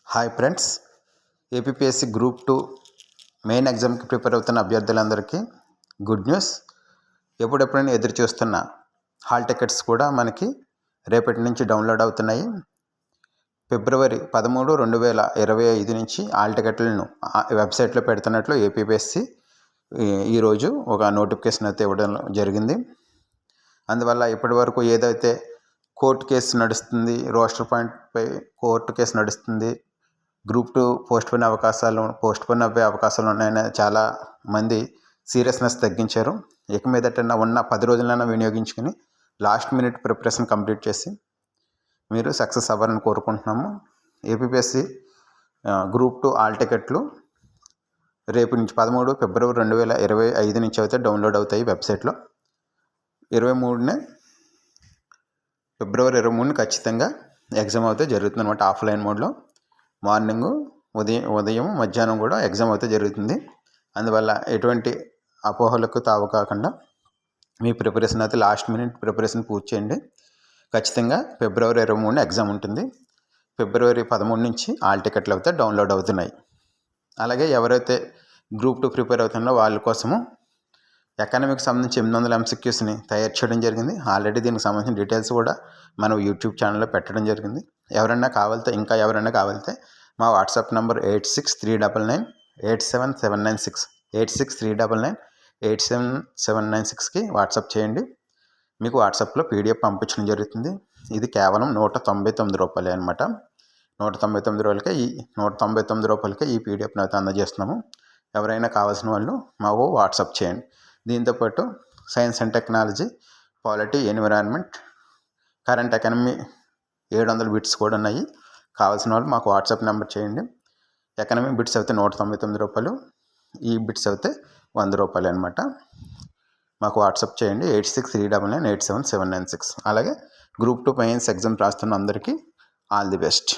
Hi friends, APSC group 2 main ఎగ్జామ్కి prepare అవుతున్న అభ్యర్థులందరికీ good news. ఎప్పుడెప్పుడైనా ఎదురు చూస్తున్న హాల్ టికెట్స్ కూడా మనకి రేపటి నుంచి డౌన్లోడ్ అవుతున్నాయి. ఫిబ్రవరి 13, 2025 నుంచి హాల్ టికెట్లను వెబ్సైట్లో పెడుతున్నట్లు ఏపీఎస్సి ఈరోజు ఒక నోటిఫికేషన్ అయితే ఇవ్వడం జరిగింది. అందువల్ల ఇప్పటి వరకు ఏదైతే కోర్టు కేసు నడుస్తుంది, రోస్టర్ పాయింట్పై కోర్టు కేసు నడుస్తుంది, గ్రూప్ 2 పోస్ట్ పోన్ అవ్వే అవకాశాలు ఉన్నాయని చాలా మంది సీరియస్నెస్ తగ్గించారు. ఇక మీదట ఉన్న 10 రోజులైనా వినియోగించుకుని లాస్ట్ మినిట్ ప్రిపరేషన్ కంప్లీట్ చేసి మీరు సక్సెస్ అవ్వాలని కోరుకుంటున్నాము. ఏపీఎస్సి గ్రూప్ 2 హాల్ టికెట్లు రేపు నుంచి 13 ఫిబ్రవరి 2025 నుంచి అయితే డౌన్లోడ్ అవుతాయి వెబ్సైట్లో. ఫిబ్రవరి 23 ఖచ్చితంగా ఎగ్జామ్ అయితే జరుగుతుంది అనమాట. ఆఫ్లైన్ మోడ్లో మార్నింగ్, ఉదయం, మధ్యాహ్నం కూడా ఎగ్జామ్ అయితే జరుగుతుంది. అందువల్ల ఎటువంటి అపోహలకు తావు కాకుండా మీ ప్రిపరేషన్ అయితే లాస్ట్ మినిట్ ప్రిపరేషన్ పూర్తి చేయండి. ఖచ్చితంగా ఫిబ్రవరి 23 ఎగ్జామ్ ఉంటుంది. ఫిబ్రవరి 13 నుంచి హాల్ టికెట్లు అయితే డౌన్లోడ్ అవుతున్నాయి. అలాగే ఎవరైతే గ్రూప్ 2 ప్రిపేర్ అవుతున్నారో వాళ్ళ కోసము ఎకనామిక్కి సంబంధించి 800 MCQస్ని తయారు చేయడం జరిగింది. ఆల్రెడీ దీనికి సంబంధించిన డీటెయిల్స్ కూడా మనం యూట్యూబ్ ఛానల్లో పెట్టడం జరిగింది. ఎవరైనా కావాలితే మా వాట్సాప్ నెంబర్ 8639987796 8639987796కి వాట్సాప్ చేయండి. మీకు వాట్సాప్లో PDF పంపించడం జరుగుతుంది. ఇది కేవలం 199 రూపాయలే అనమాట. 199 రూపాయలకే ఈ PDFని అయితే అందజేస్తున్నాము. ఎవరైనా కావాల్సిన వాళ్ళు మాకు వాట్సాప్ చేయండి. దీంతోపాటు science and technology, polity, environment, current economy 700 bits కూడా ఉన్నాయి. కావాల్సిన వాళ్ళు మాకు వాట్సాప్ నెంబర్ చేయండి. ఎకనమీ బిట్స్ అయితే 199 రూపాయలు, ఈ బిట్స్ అయితే 100 రూపాయలు అనమాట. మాకు వాట్సాప్ చేయండి 8639987796. అలాగే గ్రూప్ 2 మెయిన్స్ ఎగ్జామ్ రాస్తున్న అందరికీ ఆల్ ది బెస్ట్.